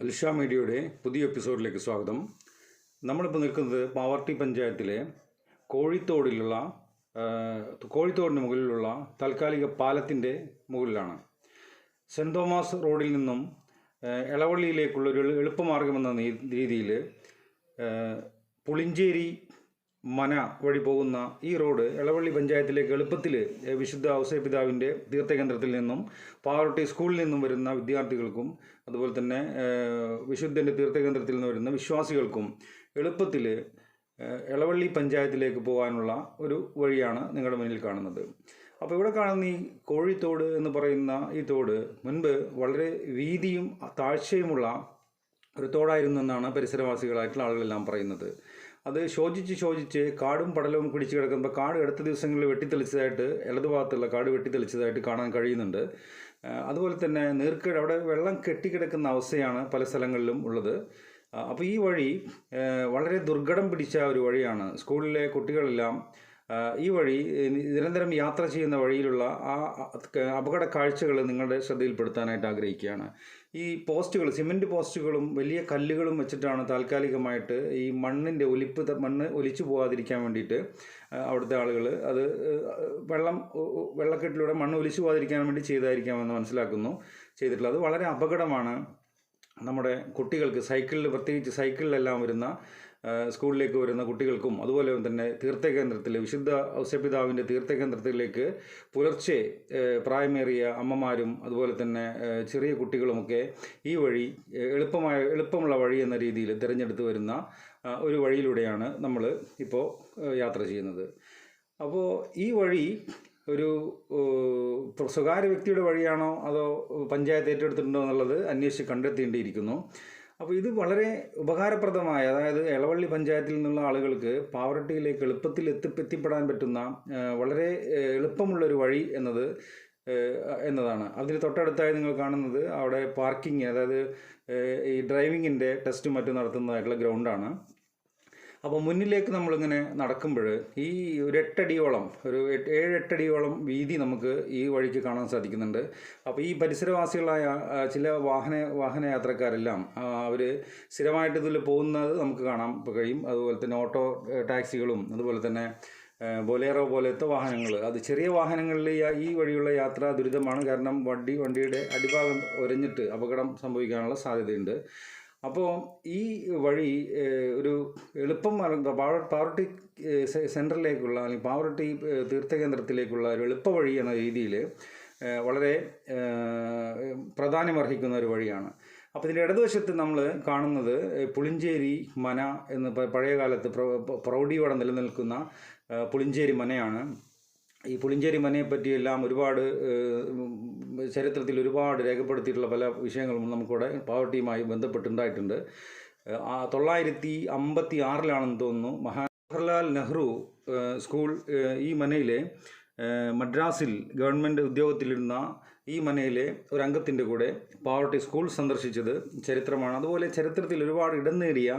അൽഷ മീഡിയയുടെ പുതിയ എപ്പിസോഡിലേക്ക് സ്വാഗതം. നമ്മളിപ്പോൾ നിൽക്കുന്നത് പാവർട്ടി പഞ്ചായത്തിലെ കോഴിത്തോടിലുള്ള കോഴിത്തോടിന് മുകളിലുള്ള താൽക്കാലിക പാലത്തിൻ്റെ മുകളിലാണ്. സെൻറ് തോമസ് റോഡിൽ നിന്നും എളവള്ളിയിലേക്കുള്ളൊരു എളുപ്പമാർഗമെന്ന രീതിയിൽ പുളിഞ്ചേരി മന വഴി പോകുന്ന ഈ റോഡ് എളവള്ളി പഞ്ചായത്തിലേക്ക് എളുപ്പത്തിൽ വിശുദ്ധ ഔസേപിതാവിൻ്റെ തീർത്ഥകേന്ദ്രത്തിൽ നിന്നും പാവർട്ടി സ്കൂളിൽ നിന്നും വരുന്ന വിദ്യാർത്ഥികൾക്കും അതുപോലെ തന്നെ വിശുദ്ധൻ്റെ തീർത്ഥകേന്ദ്രത്തിൽ നിന്ന് വരുന്ന വിശ്വാസികൾക്കും എളുപ്പത്തിൽ എളവള്ളി പഞ്ചായത്തിലേക്ക് പോകാനുള്ള ഒരു വഴിയാണ് നിങ്ങളുടെ മുന്നിൽ കാണുന്നത്. അപ്പോൾ ഇവിടെ കാണുന്ന ഈ കോഴിത്തോട് എന്ന് പറയുന്ന ഈ തോട് മുൻപ് വളരെ വീതിയും താഴ്ചയുമുള്ള ഒരു തോടായിരുന്നു എന്നാണ് പരിസരവാസികളായിട്ടുള്ള ആളുകളെല്ലാം പറയുന്നത്. അത് ശോചിച്ച് കാടും പടലവും പിടിച്ചു കിടക്കുമ്പോൾ കാട് അടുത്ത ദിവസങ്ങളിൽ വെട്ടിത്തെളിച്ചതായിട്ട് ഇടതുഭാഗത്തുള്ള കാട് വെട്ടിത്തെളിച്ചതായിട്ട് കാണാൻ കഴിയുന്നുണ്ട്. അതുപോലെ തന്നെ നീർക്കേട് അവിടെ വെള്ളം കെട്ടിക്കിടക്കുന്ന അവസ്ഥയാണ് പല സ്ഥലങ്ങളിലും ഉള്ളത്. അപ്പോൾ ഈ വഴി വളരെ ദുർഘടം പിടിച്ച ഒരു വഴിയാണ്. സ്കൂളിലെ കുട്ടികളെല്ലാം ഈ വഴി നിരന്തരം യാത്ര ചെയ്യുന്ന വഴിയിലുള്ള ആ അപകട കാഴ്ചകൾ നിങ്ങളുടെ ശ്രദ്ധയിൽപ്പെടുത്താനായിട്ട് ആഗ്രഹിക്കുകയാണ്. ഈ പോസ്റ്റുകൾ, സിമൻറ്റ് പോസ്റ്റുകളും വലിയ കല്ലുകളും വെച്ചിട്ടാണ് താൽക്കാലികമായിട്ട് ഈ മണ്ണിൻ്റെ മണ്ണ് ഒലിച്ചു പോകാതിരിക്കാൻ വേണ്ടിയിട്ട് അവിടുത്തെ ആളുകൾ അത് വെള്ളക്കെട്ടിലൂടെ മണ്ണ് ഒലിച്ചു പോകാതിരിക്കാൻ വേണ്ടി ചെയ്തായിരിക്കാമെന്ന് മനസ്സിലാക്കുന്നു ചെയ്തിട്ടുള്ളത്. അത് വളരെ അപകടമാണ്. നമ്മുടെ കുട്ടികൾക്ക് പ്രത്യേകിച്ച് സൈക്കിളിലെല്ലാം വരുന്ന സ്കൂളിലേക്ക് വരുന്ന കുട്ടികൾക്കും അതുപോലെ തന്നെ തീർത്ഥകേന്ദ്രത്തിൽ വിശുദ്ധ ഔസേപിതാവിൻ്റെ തീർത്ഥകേന്ദ്രത്തിലേക്ക് പുലർച്ചെ പ്രായമേറിയ അമ്മമാരും അതുപോലെ തന്നെ ചെറിയ കുട്ടികളുമൊക്കെ ഈ വഴി എളുപ്പമുള്ള വഴി എന്ന രീതിയിൽ തിരഞ്ഞെടുത്ത് വരുന്ന ഒരു വഴിയിലൂടെയാണ് നമ്മൾ ഇപ്പോൾ യാത്ര ചെയ്യുന്നത്. അപ്പോൾ ഈ വഴി ഒരു സ്വകാര്യ വ്യക്തിയുടെ വഴിയാണോ അതോ പഞ്ചായത്ത് ഏറ്റെടുത്തിട്ടുണ്ടോ എന്നുള്ളത് അന്വേഷിച്ച് കണ്ടെത്തേണ്ടിയിരിക്കുന്നു. അപ്പോൾ ഇത് വളരെ ഉപകാരപ്രദമായ, അതായത് എളവള്ളി പഞ്ചായത്തിൽ നിന്നുള്ള ആളുകൾക്ക് പാവർട്ടിയിലേക്ക് എളുപ്പത്തിൽ എത്തിപ്പെടാൻ പറ്റുന്ന വളരെ എളുപ്പമുള്ളൊരു വഴി എന്നതാണ്. അതിന് തൊട്ടടുത്തായി നിങ്ങൾ കാണുന്നത് അവിടെ പാർക്കിംഗ്, അതായത് ഈ ഡ്രൈവിങ്ങിൻ്റെ ടെസ്റ്റും മറ്റും നടത്തുന്നതായിട്ടുള്ള ഗ്രൗണ്ടാണ്. അപ്പോൾ മുന്നിലേക്ക് നമ്മളിങ്ങനെ നടക്കുമ്പോൾ ഈ ഒരു 7-8 അടിയോളം വീതി നമുക്ക് ഈ വഴിക്ക് കാണാൻ സാധിക്കുന്നുണ്ട്. അപ്പോൾ ഈ പരിസരവാസികളായ ചില വാഹനയാത്രക്കാരെല്ലാം അവർ സ്ഥിരമായിട്ട് ഇതിൽ പോകുന്നത് നമുക്ക് കാണാൻ കഴിയും. അതുപോലെ തന്നെ ഓട്ടോ ടാക്സികളും അതുപോലെ തന്നെ ബൊലേറോ പോലത്തെ വാഹനങ്ങൾ, അത് ചെറിയ വാഹനങ്ങളിൽ ഈ വഴിയുള്ള യാത്ര ദുരിതമാണ്. കാരണം വണ്ടിയുടെ അടിഭാഗം ഉരഞ്ഞിട്ട് അപകടം സംഭവിക്കാനുള്ള സാധ്യതയുണ്ട്. അപ്പോൾ ഈ വഴി ഒരു എളുപ്പം പാവർട്ടി സെൻറ്ററിലേക്കുള്ള അല്ലെങ്കിൽ പാവർട്ടി തീർത്ഥകേന്ദ്രത്തിലേക്കുള്ള ഒരു എളുപ്പ വഴി എന്ന രീതിയിൽ വളരെ പ്രാധാന്യമർഹിക്കുന്ന ഒരു വഴിയാണ്. അപ്പോൾ ഇതിൻ്റെ ഇടതുവശത്ത് നമ്മൾ കാണുന്നത് പുളിഞ്ചേരി മന എന്ന് പഴയ കാലത്ത് പ്രൗഢിയോടെ നിലനിൽക്കുന്ന പുളിഞ്ചേരി മനയാണ്. ഈ പുളിഞ്ചേരി മനയെപ്പറ്റിയെല്ലാം ഒരുപാട് ചരിത്രത്തിൽ ഒരുപാട് രേഖപ്പെടുത്തിയിട്ടുള്ള പല വിഷയങ്ങളും നമുക്കിവിടെ പാവർട്ടിയുമായി ബന്ധപ്പെട്ടുണ്ടായിട്ടുണ്ട്. 956 തോന്നുന്നു ജവഹർലാൽ നെഹ്റു സ്കൂൾ ഈ മനയിലെ മദ്രാസിൽ ഗവൺമെൻറ് ഉദ്യോഗത്തിലിരുന്ന ഈ മനയിലെ ഒരു അംഗത്തിൻ്റെ കൂടെ പാവർട്ടി സ്കൂൾ സന്ദർശിച്ചത് ചരിത്രമാണ്. അതുപോലെ ചരിത്രത്തിൽ ഒരുപാട് ഇടം നേടിയ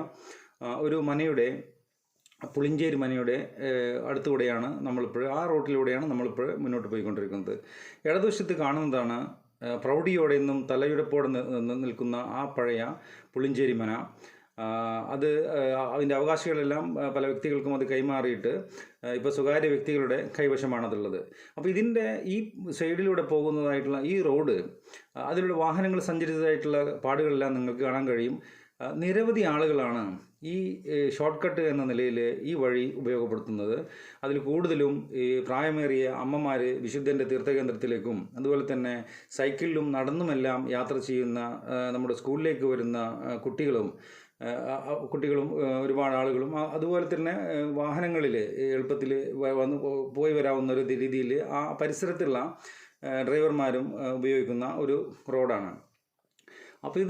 ഒരു മനയുടെ, പുളിഞ്ചേരി മനയുടെ അടുത്തുകൂടെയാണ് നമ്മളിപ്പോൾ, ആ റൂട്ടിലൂടെയാണ് നമ്മളിപ്പോൾ മുന്നോട്ട് പോയിക്കൊണ്ടിരിക്കുന്നത്. ഇടതുവശത്ത് കാണുന്നതാണ് പ്രൗഢിയോടെ എന്നും തലയുടപ്പോടെ നിൽക്കുന്ന ആ പഴയ പുളിഞ്ചേരി മന. അത് അതിൻ്റെ അവകാശികളെല്ലാം പല വ്യക്തികൾക്കും അത് കൈമാറിയിട്ട് ഇപ്പോൾ സ്വകാര്യ വ്യക്തികളുടെ കൈവശമാണതുള്ളത്. അപ്പോൾ ഇതിൻ്റെ ഈ സൈഡിലൂടെ പോകുന്നതായിട്ടുള്ള ഈ റോഡ്, അതിലൂടെ വാഹനങ്ങൾ സഞ്ചരിച്ചതായിട്ടുള്ള പാടുകളെല്ലാം നിങ്ങൾക്ക് കാണാൻ കഴിയും. നിരവധി ആളുകളാണ് ഈ ഷോർട്ട് കട്ട് എന്ന നിലയിൽ ഈ വഴി ഉപയോഗപ്പെടുത്തുന്നത്. അതിൽ കൂടുതലും ഈ പ്രായമേറിയ അമ്മമാർ വിശുദ്ധൻ്റെ തീർത്ഥകേന്ദ്രത്തിലേക്കും അതുപോലെ തന്നെ സൈക്കിളിലും നടന്നുമെല്ലാം യാത്ര ചെയ്യുന്ന നമ്മുടെ സ്കൂളിലേക്ക് വരുന്ന കുട്ടികളും ഒരുപാട് ആളുകളും അതുപോലെ തന്നെ വാഹനങ്ങളിൽ എളുപ്പത്തിൽ പോയി വരാവുന്ന ഒരു രീതിയിൽ ആ പരിസരത്തുള്ള ഡ്രൈവർമാരും ഉപയോഗിക്കുന്ന ഒരു റോഡാണ്. അപ്പോൾ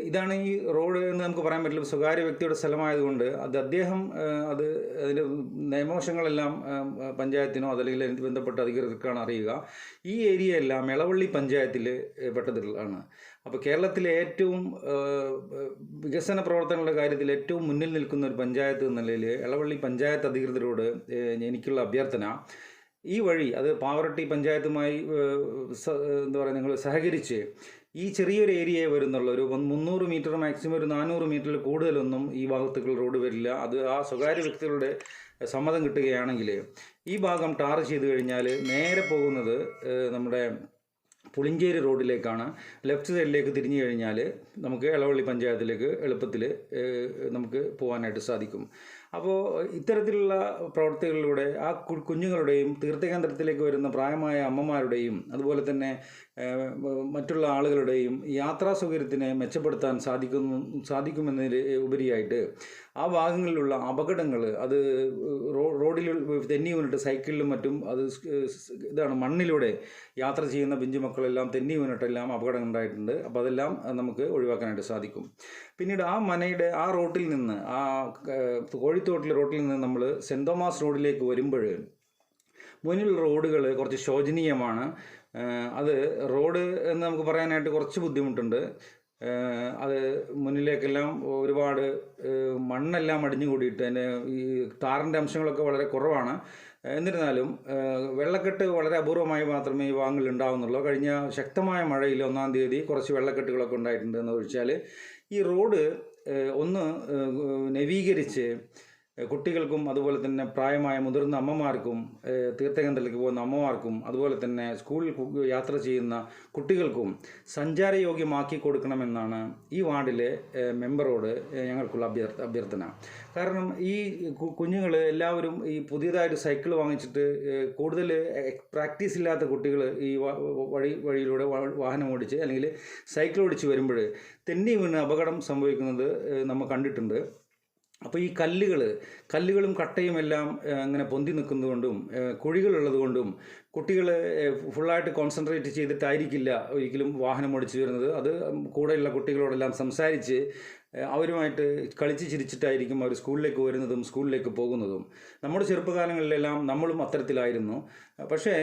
ഇതാണ് ഈ റോഡ് എന്ന് നമുക്ക് പറയാൻ പറ്റില്ല. സ്വകാര്യ വ്യക്തിയുടെ സ്ഥലമായതുകൊണ്ട് അദ്ദേഹം അതിൻ്റെ നിയമവശങ്ങളെല്ലാം പഞ്ചായത്തിനോ അതല്ലെങ്കിൽ അതിന് ബന്ധപ്പെട്ട അധികൃതർക്കാണ് അറിയുക. ഈ ഏരിയ എല്ലാം എളവള്ളി പഞ്ചായത്തിൽ പെട്ടതിലാണ്. അപ്പോൾ കേരളത്തിലെ ഏറ്റവും വികസന പ്രവർത്തനങ്ങളുടെ കാര്യത്തിൽ ഏറ്റവും മുന്നിൽ നിൽക്കുന്ന ഒരു പഞ്ചായത്ത് എന്ന നിലയിൽ എളവള്ളി പഞ്ചായത്ത് അധികൃതരോട് എനിക്കുള്ള അഭ്യർത്ഥന, ഈ വഴി അത് പാവർട്ടി പഞ്ചായത്തുമായി എന്താ പറയുക, നിങ്ങൾ സഹകരിച്ച് ഈ ചെറിയൊരു ഏരിയയെ വരുന്നുള്ളൂ. ഒരു 300 മീറ്റർ, മാക്സിമം ഒരു 400 മീറ്ററിൽ കൂടുതലൊന്നും ഈ ഭാഗത്തേക്കുള്ള റോഡ് വരില്ല. അത് ആ സ്വകാര്യ വ്യക്തികളുടെ സമ്മതം കിട്ടുകയാണെങ്കിൽ ഈ ഭാഗം ടാർ ചെയ്ത് കഴിഞ്ഞാൽ നേരെ പോകുന്നത് നമ്മുടെ പുളിഞ്ചേരി റോഡിലേക്കാണ്. ലെഫ്റ്റ് സൈഡിലേക്ക് തിരിഞ്ഞു കഴിഞ്ഞാൽ നമുക്ക് എളവള്ളി പഞ്ചായത്തിലേക്ക് എളുപ്പത്തിൽ നമുക്ക് പോകാനായിട്ട് സാധിക്കും. അപ്പോൾ ഇത്തരത്തിലുള്ള പ്രവർത്തികളിലൂടെ ആ കുഞ്ഞുങ്ങളുടെയും തീർത്ഥകേന്ദ്രത്തിലേക്ക് വരുന്ന പ്രായമായ അമ്മമാരുടെയും അതുപോലെ തന്നെ മറ്റുള്ള ആളുകളുടെയും യാത്രാ സൗകര്യത്തിനെ മെച്ചപ്പെടുത്താൻ സാധിക്കുമെന്നതിന് ഉപരിയായിട്ട് ആ ഭാഗങ്ങളിലുള്ള അപകടങ്ങൾ അത് റോഡിൽ തെന്നി വീണിട്ട് സൈക്കിളിലും മറ്റും അത് മണ്ണിലൂടെ യാത്ര ചെയ്യുന്ന പിഞ്ചു മക്കളെല്ലാം തെന്നി വീണിട്ടെല്ലാം അപകടം ഉണ്ടായിട്ടുണ്ട്. അപ്പോൾ അതെല്ലാം നമുക്ക് ഒഴിവാക്കാനായിട്ട് സാധിക്കും. പിന്നീട് ആ മനയുടെ ആ റോട്ടിൽ നിന്ന് ആ കോഴിത്തോട്ടിലെ റോട്ടിൽ നിന്ന് നമ്മൾ സെൻറ് തോമസ് റോഡിലേക്ക് വരുമ്പോൾ മുന്നിലുള്ള റോഡുകൾ കുറച്ച് ശോചനീയമാണ്. അത് റോഡ് എന്ന് നമുക്ക് പറയാനായിട്ട് കുറച്ച് ബുദ്ധിമുട്ടുണ്ട്. അത് മുന്നിലേക്കെല്ലാം ഒരുപാട് മണ്ണെല്ലാം അടിഞ്ഞു കൂടിയിട്ട് അതിൻ്റെ ഈ ടാറിൻ്റെ അംശങ്ങളൊക്കെ വളരെ കുറവാണ്. എന്നിരുന്നാലും വെള്ളക്കെട്ട് വളരെ അപൂർവമായി മാത്രമേ ഈ ഭാഗങ്ങളിൽ ഉണ്ടാകുന്നുള്ളൂ. കഴിഞ്ഞ ശക്തമായ മഴയിൽ 1-ാം തീയതി കുറച്ച് വെള്ളക്കെട്ടുകളൊക്കെ ഉണ്ടായിട്ടുണ്ട്. എന്ന് വെച്ചാൽ ഈ റോഡ് ഒന്ന് നവീകരിച്ച് കുട്ടികൾക്കും അതുപോലെ തന്നെ പ്രായമായ മുതിർന്ന അമ്മമാർക്കും തീർത്ഥകേന്ദ്രത്തിലേക്ക് പോകുന്ന അമ്മമാർക്കും അതുപോലെ തന്നെ സ്കൂളിൽ യാത്ര ചെയ്യുന്ന കുട്ടികൾക്കും സഞ്ചാരയോഗ്യമാക്കി കൊടുക്കണമെന്നാണ് ഈ വാർഡിലെ മെമ്പറോട് ഞങ്ങൾക്കുള്ള അഭ്യർത്ഥന. കാരണം ഈ കുഞ്ഞുങ്ങൾ എല്ലാവരും ഈ പുതിയതായിട്ട് സൈക്കിൾ വാങ്ങിച്ചിട്ട് കൂടുതൽ പ്രാക്ടീസ് ഇല്ലാത്ത കുട്ടികൾ ഈ വഴിയിലൂടെ വാഹനം ഓടിച്ച് അല്ലെങ്കിൽ സൈക്കിൾ ഓടിച്ച് വരുമ്പോൾ തെന്നി വീണ് അപകടം സംഭവിക്കുന്നത് നമ്മൾ കണ്ടിട്ടുണ്ട്. അപ്പോൾ ഈ കല്ലുകളും കട്ടയും എല്ലാം ഇങ്ങനെ പൊന്തി നിൽക്കുന്നതുകൊണ്ടും കുഴികളുള്ളത് കൊണ്ടും കുട്ടികൾ ഫുള്ളായിട്ട് കോൺസെൻട്രേറ്റ് ചെയ്തിട്ടായിരിക്കില്ല ഒരിക്കലും വാഹനം ഓടിച്ചു വരുന്നത്. അത് കൂടെയുള്ള കുട്ടികളോടെല്ലാം സംസാരിച്ച് അവരുമായിട്ട് കളിച്ച് ചിരിച്ചിട്ടായിരിക്കും അവർ സ്കൂളിലേക്ക് വരുന്നതും സ്കൂളിലേക്ക് പോകുന്നതും. നമ്മുടെ ചെറുപ്പകാലങ്ങളിലെല്ലാം നമ്മളും അത്തരത്തിലായിരുന്നു. പക്ഷേ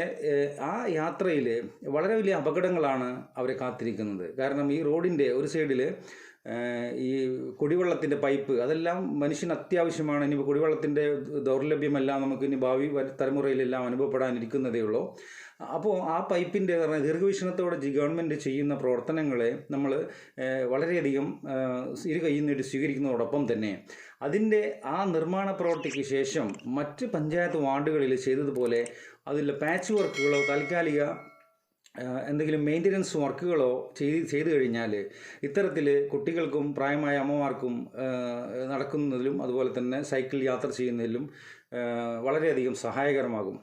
ആ യാത്രയിൽ വളരെ വലിയ അപകടങ്ങളാണ് അവരെ കാത്തിരിക്കുന്നത്. കാരണം ഈ റോഡിൻ്റെ ഒരു സൈഡിൽ ഈ കുടിവെള്ളത്തിൻ്റെ പൈപ്പ് അതെല്ലാം മനുഷ്യന് അത്യാവശ്യമാണ്. ഇനി കുടിവെള്ളത്തിൻ്റെ ദൗർലഭ്യമെല്ലാം നമുക്ക് ഇനി ഭാവി തലമുറയിലെല്ലാം അനുഭവപ്പെടാനിരിക്കുന്നതേ ഉള്ളൂ. അപ്പോൾ ആ പൈപ്പിൻ്റെ ദീർഘവീക്ഷണത്തോടെ ഗവൺമെൻറ് ചെയ്യുന്ന പ്രവർത്തനങ്ങളെ നമ്മൾ വളരെയധികം ഇരു കൈയിൽ നീട്ടി സ്വീകരിക്കുന്നതോടൊപ്പം തന്നെ അതിൻ്റെ ആ നിർമ്മാണ പ്രവൃത്തിക്ക് ശേഷം മറ്റ് പഞ്ചായത്ത് വാർഡുകളിൽ ചെയ്തതുപോലെ അതിൽ പാച്ച് വർക്കുകളോ താൽക്കാലിക എന്തെങ്കിലും മെയിൻ്റനൻസ് വർക്കുകളോ ചെയ്തു കഴിഞ്ഞാൽ ഇത്തരത്തിൽ കുട്ടികൾക്കും പ്രായമായ അമ്മമാർക്കും നടക്കുന്നതിലും അതുപോലെ തന്നെ സൈക്കിൾ യാത്ര ചെയ്യുന്നതിലും വളരെയധികം സഹായകരമാകും.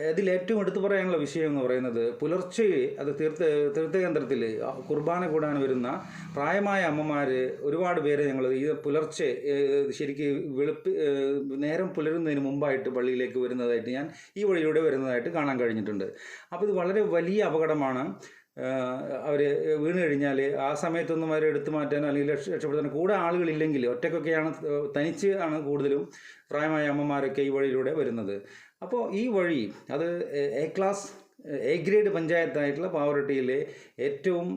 അതിലേറ്റവും എടുത്തു പറയാനുള്ള വിഷയം എന്ന് പറയുന്നത് പുലർച്ചെ അത് തീർത്ഥകേന്ദ്രത്തിൽ കുർബാന കൂടാൻ വരുന്ന പ്രായമായ അമ്മമാർ ഒരുപാട് പേരെ ഞങ്ങൾ ഈ പുലർച്ചെ ശരിക്ക് നേരം പുലരുന്നതിന് മുമ്പായിട്ട് പള്ളിയിലേക്ക് വരുന്നതായിട്ട് ഞാൻ ഈ വഴിയിലൂടെ വരുന്നതായിട്ട് കാണാൻ കഴിഞ്ഞിട്ടുണ്ട്. അപ്പോൾ ഇത് വളരെ വലിയ അപകടമാണ്. അവർ വീണ് കഴിഞ്ഞാൽ ആ സമയത്തൊന്നും അവരെ എടുത്തു മാറ്റാനോ അല്ലെങ്കിൽ രക്ഷപ്പെടുത്താനോ കൂടെ ആളുകളില്ലെങ്കിൽ ഒറ്റയ്ക്കൊക്കെയാണ് തനിച്ച് ആണ് കൂടുതലും പ്രായമായ അമ്മമാരൊക്കെ ഈ വഴിയിലൂടെ വരുന്നത്. അപ്പോൾ ഈ വഴി അത് എ ഗ്രേഡ് പഞ്ചായത്തായിട്ടുള്ള പാവറട്ടിയിലെ ഏറ്റവും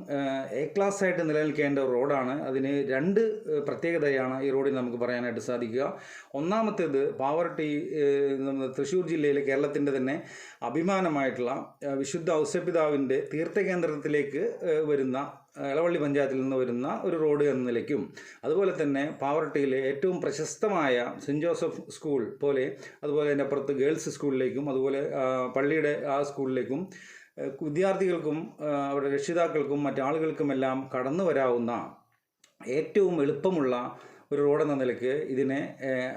എ ക്ലാസ് ആയിട്ട് നിലനിൽക്കേണ്ട റോഡാണ്. അതിന് 2 പ്രത്യേകതയാണ് ഈ റോഡിൽ നമുക്ക് പറയാനായിട്ട് സാധിക്കുക. ഒന്നാമത്തേത് പാവറട്ടി തൃശ്ശൂർ ജില്ലയിലെ കേരളത്തിൻ്റെ തന്നെ അഭിമാനമായിട്ടുള്ള വിശുദ്ധ ഔസേപ്പിതാവിൻ്റെ തീർത്ഥകേന്ദ്രത്തിലേക്ക് വരുന്ന എളവള്ളി പഞ്ചായത്തിൽ നിന്ന് വരുന്ന ഒരു റോഡ് എന്ന നിലയ്ക്കും അതുപോലെ തന്നെ പാവറട്ടിയിലെ ഏറ്റവും പ്രശസ്തമായ സെൻറ്റ് ജോസഫ് സ്കൂൾ പോലെ അതുപോലെ അതിൻ്റെ അപ്പുറത്ത് ഗേൾസ് സ്കൂളിലേക്കും അതുപോലെ പള്ളിയുടെ ആ സ്കൂളിലേക്കും വിദ്യാർത്ഥികൾക്കും അവരുടെ രക്ഷിതാക്കൾക്കും മറ്റാളുകൾക്കുമെല്ലാം കടന്നു വരാവുന്ന ഏറ്റവും എളുപ്പമുള്ള ഒരു റോഡെന്ന നിലയ്ക്ക് ഇതിനെ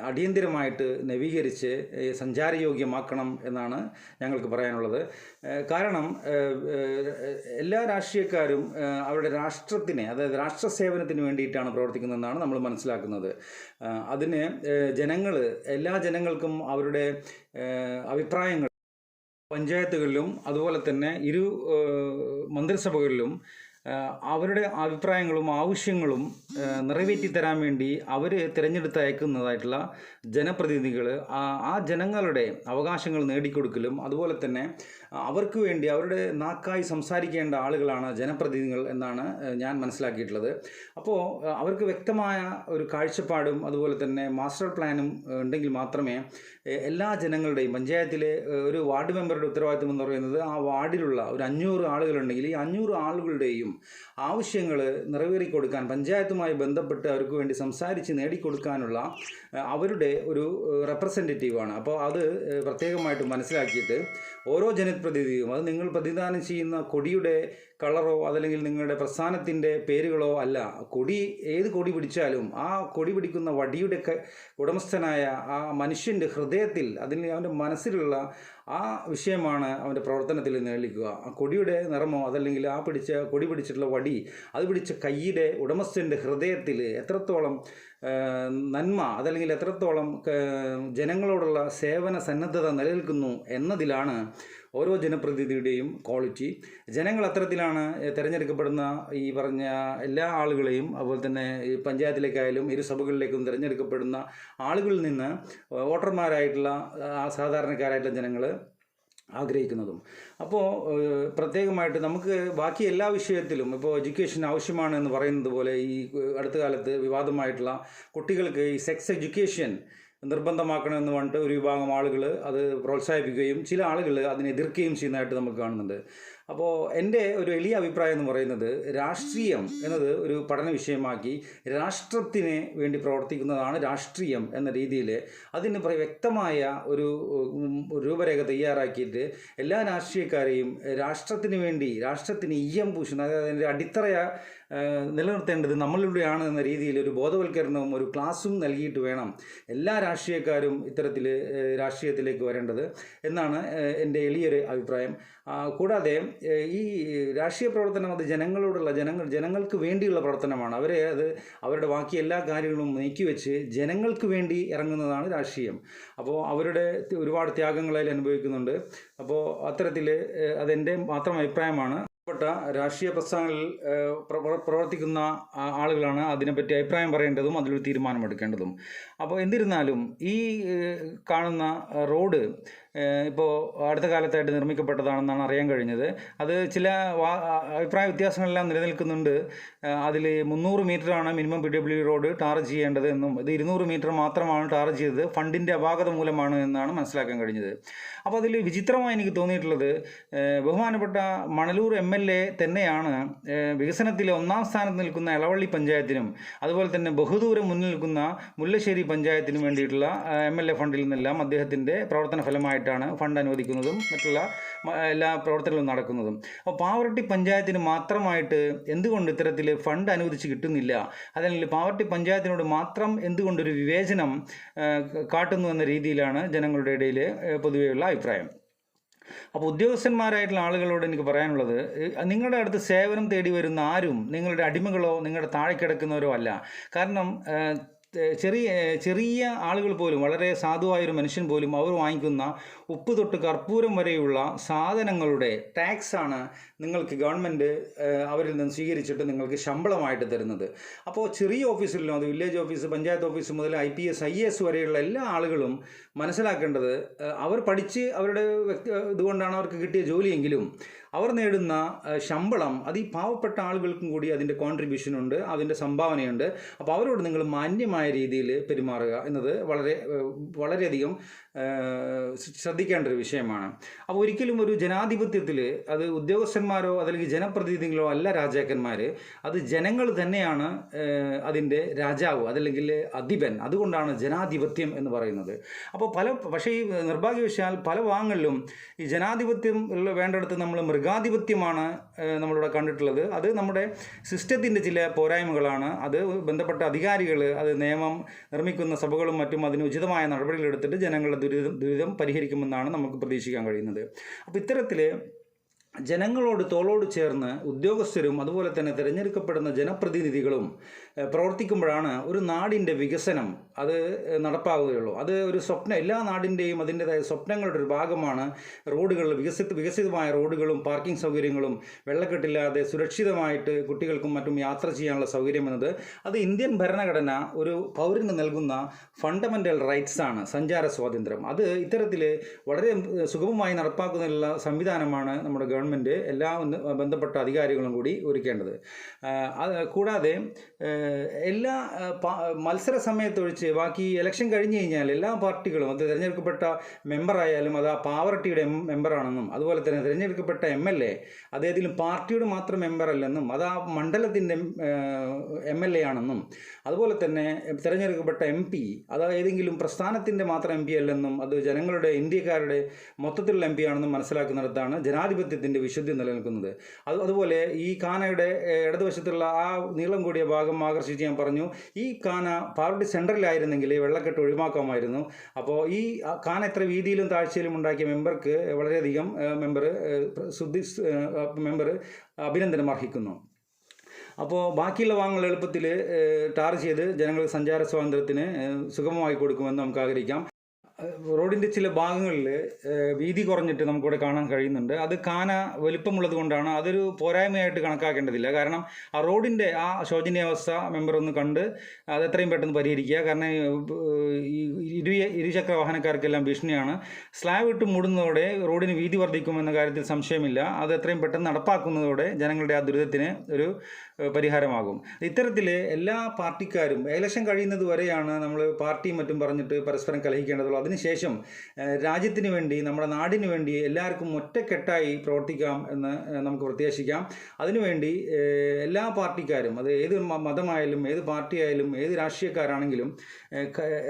അടിയന്തിരമായിട്ട് നവീകരിച്ച് സഞ്ചാരയോഗ്യമാക്കണം എന്നാണ് ഞങ്ങൾക്ക് പറയാനുള്ളത്. കാരണം എല്ലാ രാഷ്ട്രീയക്കാരും അവരുടെ രാഷ്ട്രത്തിനെ അതായത് രാഷ്ട്ര സേവനത്തിന് വേണ്ടിയിട്ടാണ് പ്രവർത്തിക്കുന്നതെന്നാണ് നമ്മൾ മനസ്സിലാക്കുന്നത്. അതിന് എല്ലാ ജനങ്ങൾക്കും അവരുടെ അഭിപ്രായങ്ങൾ പഞ്ചായത്തുകളിലും അതുപോലെ തന്നെ മന്ത്രിസഭകളിലും അവരുടെ അഭിപ്രായങ്ങളും ആവശ്യങ്ങളും നിറവേറ്റിത്തരാൻ വേണ്ടി അവർ തിരഞ്ഞെടുത്ത് അയക്കുന്നതായിട്ടുള്ള ജനപ്രതിനിധികൾ ആ ജനങ്ങളുടെ അവകാശങ്ങൾ നേടിക്കൊടുക്കലും അതുപോലെ തന്നെ അവർക്ക് വേണ്ടി അവരുടെ നാക്കായി സംസാരിക്കേണ്ട ആളുകളാണ് ജനപ്രതിനിധികൾ എന്നാണ് ഞാൻ മനസ്സിലാക്കിയിട്ടുള്ളത്. അപ്പോൾ അവർക്ക് വ്യക്തമായ ഒരു കാഴ്ചപ്പാടും അതുപോലെ തന്നെ മാസ്റ്റർ പ്ലാനും ഉണ്ടെങ്കിൽ മാത്രമേ എല്ലാ ജനങ്ങളുടെയും പഞ്ചായത്തിലെ ഒരു വാർഡ് മെമ്പറുടെ ഉത്തരവാദിത്വം എന്ന് പറയുന്നത് ആ വാർഡിലുള്ള ഒരു 500 ആളുകളുണ്ടെങ്കിൽ ഈ 500 ആളുകളുടെയും ആവശ്യങ്ങൾ നിറവേറി കൊടുക്കാൻ പഞ്ചായത്തുമായി ബന്ധപ്പെട്ട് അവർക്ക് വേണ്ടി സംസാരിച്ച് നേടിക്കൊടുക്കാനുള്ള അവരുടെ ഒരു റെപ്രസെൻറ്റേറ്റീവാണ്. അപ്പോൾ അത് പ്രത്യേകമായിട്ട് മനസ്സിലാക്കിയിട്ട് ഓരോ ജനപ്രതിനിധിയും അത് നിങ്ങൾ പ്രതിദാനം ചെയ്യുന്ന കൊടിയുടെ കളറോ അതല്ലെങ്കിൽ നിങ്ങളുടെ പ്രസ്ഥാനത്തിൻ്റെ പേരുകളോ അല്ല, ഏത് കൊടി പിടിച്ചാലും ആ കൊടി പിടിക്കുന്ന വടിയുടെ ഉടമസ്ഥനായ ആ മനുഷ്യൻ്റെ ഹൃദയത്തിൽ അവൻ്റെ മനസ്സിലുള്ള ആ വിഷയമാണ് അവൻ്റെ പ്രവർത്തനത്തിൽ നിലനിൽക്കുക. ആ കൊടിയുടെ നിറമോ അതല്ലെങ്കിൽ ആ കൊടി പിടിച്ചിട്ടുള്ള വടി അത് പിടിച്ച കൈയുടെ ഉടമസ്ഥൻ്റെ ഹൃദയത്തിൽ എത്രത്തോളം നന്മ അതല്ലെങ്കിൽ എത്രത്തോളം ജനങ്ങളോടുള്ള സേവന സന്നദ്ധത നിലനിൽക്കുന്നു എന്നതിലാണ് ഓരോ ജനപ്രതിനിധിയുടെയും ക്വാളിറ്റി. ജനങ്ങൾ അത്തരത്തിലാണ് തിരഞ്ഞെടുക്കപ്പെടുന്ന ഈ പറഞ്ഞ എല്ലാ ആളുകളെയും അതുപോലെ തന്നെ ഈ പഞ്ചായത്തിലേക്കായാലും ഇരു സഭകളിലേക്കും തിരഞ്ഞെടുക്കപ്പെടുന്ന ആളുകളിൽ നിന്ന് വോട്ടർമാരായിട്ടുള്ള സാധാരണക്കാരായിട്ടുള്ള ജനങ്ങൾ ആഗ്രഹിക്കുന്നതും. അപ്പോൾ പ്രത്യേകമായിട്ട് നമുക്ക് ബാക്കി എല്ലാ വിഷയത്തിലും ഇപ്പോൾ എഡ്യൂക്കേഷൻ ആവശ്യമാണ് എന്ന് പറയുന്നത് പോലെ ഈ അടുത്ത കാലത്ത് വിവാദമായിട്ടുള്ള കുട്ടികൾക്ക് ഈ സെക്സ് എഡ്യൂക്കേഷൻ നിർബന്ധമാക്കണമെന്ന് പറഞ്ഞിട്ട് ഒരു വിഭാഗം ആളുകൾ അത് പ്രോത്സാഹിപ്പിക്കുകയും ചില ആളുകൾ അതിനെ എതിർക്കുകയും ചെയ്യുന്നതായിട്ട് നമുക്ക് കാണുന്നുണ്ട്. അപ്പോൾ എൻ്റെ ഒരു എളിയ അഭിപ്രായം എന്ന് പറയുന്നത് രാഷ്ട്രീയം എന്നത് ഒരു പഠന വിഷയമാക്കി രാഷ്ട്രത്തിന് വേണ്ടി പ്രവർത്തിക്കുന്നതാണ് രാഷ്ട്രീയം എന്ന രീതിയിൽ അതിന് വ്യക്തമായ ഒരു രൂപരേഖ തയ്യാറാക്കിയിട്ട് എല്ലാ രാഷ്ട്രീയക്കാരെയും രാഷ്ട്രത്തിന് വേണ്ടി രാഷ്ട്രത്തിന് ഈയം പൂശുന്ന അതായത് അതിൻ്റെ അടിത്തറ നിലനിർത്തേണ്ടത് നമ്മളിലൂടെയാണ് എന്ന രീതിയിൽ ഒരു ബോധവൽക്കരണവും ഒരു ക്ലാസ്സും നൽകിയിട്ട് വേണം എല്ലാ രാഷ്ട്രീയക്കാരും ഇത്തരത്തിൽ രാഷ്ട്രീയത്തിലേക്ക് വരേണ്ടത് എന്നാണ് എൻ്റെ എളിയൊരു അഭിപ്രായം. കൂടാതെ ഈ രാഷ്ട്രീയ പ്രവർത്തനം അത് ജനങ്ങൾക്ക് വേണ്ടിയുള്ള പ്രവർത്തനമാണ്. അവരുടെ ബാക്കി എല്ലാ കാര്യങ്ങളും നീക്കിവെച്ച് ജനങ്ങൾക്ക് വേണ്ടി ഇറങ്ങുന്നതാണ് രാഷ്ട്രീയം. അപ്പോൾ അവരുടെ ഒരുപാട് ത്യാഗങ്ങളതിൽ അനുഭവിക്കുന്നുണ്ട്. അപ്പോൾ അത്തരത്തിൽ അതെൻ്റെ മാത്രം അഭിപ്രായമാണ്. രാഷ്ട്രീയ പ്രസ്ഥാനങ്ങളിൽ പ്രവർത്തിക്കുന്ന ആളുകളാണ് അതിനെപ്പറ്റി അഭിപ്രായം പറയേണ്ടതും അതിലൊരു തീരുമാനമെടുക്കേണ്ടതും. അപ്പോൾ എന്നിരുന്നാലും ഈ കാണുന്ന റോഡ് ഇപ്പോൾ അടുത്ത കാലത്തായിട്ട് നിർമ്മിക്കപ്പെട്ടതാണെന്നാണ് അറിയാൻ കഴിഞ്ഞത്. അത് ചില അഭിപ്രായ വ്യത്യാസങ്ങളെല്ലാം നിലനിൽക്കുന്നുണ്ട്. അതിൽ 300 മീറ്ററാണ് മിനിമം PWD റോഡ് ടാർ ചെയ്യേണ്ടത് എന്നും ഇത് 200 മീറ്റർ മാത്രമാണ് ടാർ ചെയ്തത് ഫണ്ടിൻ്റെ അപാകത മൂലമാണ് എന്നാണ് മനസ്സിലാക്കാൻ കഴിഞ്ഞത്. അപ്പോൾ അതിൽ വിചിത്രമായി എനിക്ക് തോന്നിയിട്ടുള്ളത് ബഹുമാനപ്പെട്ട മണലൂർ MLA തന്നെയാണ് വികസനത്തിലെ 1ാം സ്ഥാനത്ത് നിൽക്കുന്ന എളവള്ളി പഞ്ചായത്തിനും അതുപോലെ തന്നെ ബഹുദൂരം മുന്നിൽ നിൽക്കുന്ന മുല്ലശ്ശേരി പഞ്ചായത്തിനും വേണ്ടിയിട്ടുള്ള MLA ഫണ്ടിൽ നിന്നെല്ലാം അദ്ദേഹത്തിൻ്റെ പ്രവർത്തന ഫലമായിട്ടാണ് ഫണ്ട് അനുവദിക്കുന്നതും മറ്റുള്ള എല്ലാ പ്രവർത്തനങ്ങളും നടക്കുന്നതും. അപ്പോൾ പാവറട്ടി പഞ്ചായത്തിന് മാത്രമായിട്ട് എന്തുകൊണ്ട് ഇത്തരത്തിൽ ഫണ്ട് അനുവദിച്ച് കിട്ടുന്നില്ല, അതല്ലെങ്കിൽ പാവറട്ടി പഞ്ചായത്തിനോട് മാത്രം എന്തുകൊണ്ടൊരു വിവേചനം കാട്ടുന്നു എന്ന രീതിയിലാണ് ജനങ്ങളുടെ ഇടയിൽ പൊതുവെയുള്ള അഭിപ്രായം. അപ്പോൾ ഉദ്യോഗസ്ഥന്മാരായിട്ടുള്ള ആളുകളോട് എനിക്ക് പറയാനുള്ളത്, നിങ്ങളുടെ അടുത്ത് സേവനം തേടി വരുന്ന ആരും നിങ്ങളുടെ അടിമകളോ നിങ്ങളുടെ താഴെ കിടക്കുന്നവരോ അല്ല. കാരണം ചെറിയ ആളുകൾ പോലും വളരെ സാധുവായൊരു മനുഷ്യൻ പോലും അവർ വാങ്ങിക്കുന്ന ഉപ്പ് തൊട്ട് കർപ്പൂരം വരെയുള്ള സാധനങ്ങളുടെ ടാക്സാണ് നിങ്ങൾക്ക് ഗവൺമെൻറ് അവരിൽ നിന്ന് സ്വീകരിച്ചിട്ട് നിങ്ങൾക്ക് ശമ്പളമായിട്ട് തരുന്നത്. അപ്പോൾ ചെറിയ ഓഫീസിലും അത് വില്ലേജ് ഓഫീസ് പഞ്ചായത്ത് ഓഫീസ് മുതൽ IPS IAS വരെയുള്ള എല്ലാ ആളുകളും മനസ്സിലാക്കേണ്ടത് അവർ പഠിച്ച് അവരുടെ ഇതുകൊണ്ടാണ് അവർക്ക് കിട്ടിയ ജോലിയെങ്കിലും അവർ നേടുന്ന ശമ്പളം അത് ഈ പാവപ്പെട്ട ആളുകൾക്കും കൂടി അതിൻ്റെ കോൺട്രിബ്യൂഷനുണ്ട്, അതിൻ്റെ സംഭാവനയുണ്ട്. അപ്പോൾ അവരോട് നിങ്ങൾ മാന്യമായ രീതിയിൽ പെരുമാറുക എന്നത് വളരെയധികം ശ്രദ്ധിക്കേണ്ട ഒരു വിഷയമാണ്. അപ്പോൾ ഒരിക്കലും ഒരു ജനാധിപത്യത്തിൽ അത് ഉദ്യോഗസ്ഥന്മാരോ അല്ലെങ്കിൽ ജനപ്രതിനിധികളോ അല്ല രാജാക്കന്മാർ, അത് ജനങ്ങൾ തന്നെയാണ് അതിൻ്റെ രാജാവ് അതല്ലെങ്കിൽ അധിപൻ. അതുകൊണ്ടാണ് ജനാധിപത്യം എന്ന് പറയുന്നത്. അപ്പോൾ പക്ഷേ ഈ നിർഭാഗ്യവശാൽ പല ഭാഗങ്ങളിലും ഈ ജനാധിപത്യം വേണ്ടിടത്ത് നമ്മൾ മൃഗാധിപത്യമാണ് നമ്മളിവിടെ കണ്ടിട്ടുള്ളത്. അത് നമ്മുടെ സിസ്റ്റത്തിൻ്റെ ചില പോരായ്മകളാണ്. അത് ബന്ധപ്പെട്ട അധികാരികൾ അത് നിയമം നിർമ്മിക്കുന്ന സഭകളും മറ്റും അതിന് ഉചിതമായ നടപടികളെടുത്തിട്ട് ജനങ്ങളുടെ ദുരിതം പരിഹരിക്കുമെന്നാണ് നമുക്ക് പ്രതീക്ഷിക്കാൻ കഴിയുന്നത്. അപ്പോൾ ഇത്തരത്തിൽ ജനങ്ങളോട് തോളോട് ചേർന്ന് ഉദ്യോഗസ്ഥരും അതുപോലെ തന്നെ തിരഞ്ഞെടുക്കപ്പെടുന്ന ജനപ്രതിനിധികളും പ്രവർത്തിക്കുമ്പോഴാണ് ഒരു നാടിൻ്റെ വികസനം അത് നടപ്പാവുകയുള്ളൂ. അത് ഒരു സ്വപ്നം, എല്ലാ നാടിൻ്റെയും അതിൻ്റെതായ സ്വപ്നങ്ങളുടെ ഒരു ഭാഗമാണ് റോഡുകൾ, വികസിതമായ റോഡുകളും പാർക്കിംഗ് സൗകര്യങ്ങളും വെള്ളക്കെട്ടില്ലാതെ സുരക്ഷിതമായിട്ട് കുട്ടികൾക്കും മറ്റും യാത്ര ചെയ്യാനുള്ള സൗകര്യം എന്നത്. അത് ഇന്ത്യൻ ഭരണഘടന ഒരു പൗരന് നൽകുന്ന ഫണ്ടമെൻ്റൽ റൈറ്റ്സ് ആണ്, സഞ്ചാര സ്വാതന്ത്ര്യം. അത് ഇത്തരത്തിൽ വളരെ സുഗമമായി നടപ്പാക്കുന്നതിനുള്ള സംവിധാനമാണ് നമ്മുടെ ഗവൺമെൻറ് എല്ലാ ബന്ധപ്പെട്ട അധികാരികളും കൂടി ഒരുക്കേണ്ടത്. കൂടാതെ എല്ലാ മത്സര സമയത്തൊഴിച്ച് ബാക്കി ഇലക്ഷൻ കഴിഞ്ഞ് കഴിഞ്ഞാൽ എല്ലാ പാർട്ടികളും, അത് തിരഞ്ഞെടുക്കപ്പെട്ട മെമ്പറായാലും അത് ആ പാർട്ടിയുടെ മെമ്പറാണെന്നും അതുപോലെ തന്നെ തിരഞ്ഞെടുക്കപ്പെട്ട MLA അത് ഏതെങ്കിലും പാർട്ടിയുടെ മാത്രം മെമ്പറല്ലെന്നും അത് ആ മണ്ഡലത്തിൻ്റെ MLA ആണെന്നും അതുപോലെ തന്നെ തിരഞ്ഞെടുക്കപ്പെട്ട MP അത് ഏതെങ്കിലും പ്രസ്ഥാനത്തിൻ്റെ മാത്രം MP അല്ലെന്നും അത് ജനങ്ങളുടെ, ഇന്ത്യക്കാരുടെ മൊത്തത്തിലുള്ള MP ആണെന്നും മനസ്സിലാക്കുന്നിടത്താണ് ജനാധിപത്യത്തിൻ്റെ വിശുദ്ധി നിലനിൽക്കുന്നത്. അതുപോലെ ഈ കാനയുടെ ഇടതുവശത്തുള്ള ആ നീളം കൂടിയ ഭാഗം ആകർഷിച്ച് ഞാൻ പറഞ്ഞു, ഈ കാന പാർട്ടി സെൻട്രലായിരുന്നെങ്കിൽ വെള്ളക്കെട്ട് ഒഴിവാക്കാമായിരുന്നു. അപ്പോൾ ഈ കാന എത്ര വീതിയിലും താഴ്ചയിലും ഉണ്ടാക്കിയ മെമ്പർക്ക് വളരെയധികം മെമ്പർ അഭിനന്ദനം അർഹിക്കുന്നു. അപ്പോൾ ബാക്കിയുള്ള ഭാഗങ്ങൾ എളുപ്പത്തിൽ ടാർ ചെയ്ത് ജനങ്ങൾക്ക് സഞ്ചാര സ്വാതന്ത്ര്യത്തിന് സുഗമമായി കൊടുക്കുമെന്ന് നമുക്ക് ആഗ്രഹിക്കാം. റോഡിൻ്റെ ചില ഭാഗങ്ങളിൽ വീതി കുറഞ്ഞിട്ട് നമുക്കിവിടെ കാണാൻ കഴിയുന്നുണ്ട്. അത് കാന വലിപ്പമുള്ളത് കൊണ്ടാണ്, അതൊരു പോരായ്മയായിട്ട് കണക്കാക്കേണ്ടതില്ല. കാരണം ആ റോഡിൻ്റെ ആ ശോചനീയാവസ്ഥ മെമ്പർ ഒന്ന് കണ്ട് അത് എത്രയും പെട്ടെന്ന് പരിഹരിക്കുക. കാരണം ഈ ഇരുചക്ര വാഹനക്കാർക്കെല്ലാം ഭീഷണിയാണ്. സ്ലാബ് ഇട്ട് മൂടുന്നതോടെ റോഡിന് വീതി വർദ്ധിക്കുമെന്ന കാര്യത്തിൽ സംശയമില്ല. അത് എത്രയും പെട്ടെന്ന് നടപ്പാക്കുന്നതോടെ ജനങ്ങളുടെ ആ ദുരിതത്തിന് ഒരു പരിഹാരമാകും. ഇത്തരത്തിൽ എല്ലാ പാർട്ടിക്കാരും ഇലക്ഷൻ കഴിയുന്നത് വരെയാണ് നമ്മൾ പാർട്ടിയും മറ്റും പറഞ്ഞിട്ട് പരസ്പരം കലഹിക്കേണ്ടതുള്ളൂ. അതിനുശേഷം രാജ്യത്തിന് വേണ്ടി, നമ്മുടെ നാടിന് വേണ്ടി എല്ലാവർക്കും ഒറ്റക്കെട്ടായി പ്രവർത്തിക്കാം എന്ന് നമുക്ക് പ്രത്യാശിക്കാം. അതിനുവേണ്ടി എല്ലാ പാർട്ടിക്കാരും, അത് ഏത് മതമായാലും ഏത് പാർട്ടിയായാലും ഏത് രാഷ്ട്രീയക്കാരാണെങ്കിലും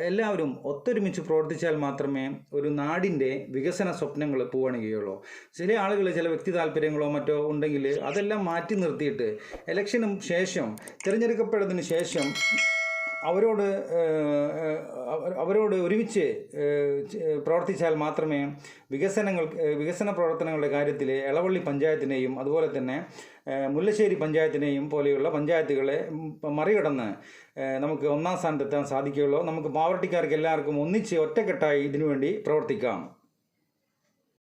എല്ലാവരും ഒത്തൊരുമിച്ച് പ്രവർത്തിച്ചാൽ മാത്രമേ ഒരു നാടിൻ്റെ വികസന സ്വപ്നങ്ങൾ പൂവണിയുകയുള്ളൂ. ചില ആളുകൾ ചില വ്യക്തി താല്പര്യങ്ങളോ മറ്റോ ഉണ്ടെങ്കിൽ അതെല്ലാം മാറ്റി നിർത്തിയിട്ട് ഇലക്ഷനും ശേഷം, തിരഞ്ഞെടുക്കപ്പെട്ടതിന് ശേഷം അവരോട് ഒരുമിച്ച് പ്രവർത്തിച്ചാൽ മാത്രമേ വികസന പ്രവർത്തനങ്ങളുടെ കാര്യത്തിൽ എളവള്ളി പഞ്ചായത്തിനെയും അതുപോലെ തന്നെ മുല്ലശ്ശേരി പഞ്ചായത്തിനെയും പോലെയുള്ള പഞ്ചായത്തുകളെ മറികടന്ന് നമുക്ക് ഒന്നാം സ്ഥാനത്തെത്താൻ സാധിക്കുകയുള്ളൂ. നമുക്ക് പാവറട്ടിക്കാർക്ക് എല്ലാവർക്കും ഒന്നിച്ച് ഒറ്റക്കെട്ടായി ഇതിനുവേണ്ടി പ്രവർത്തിക്കാം.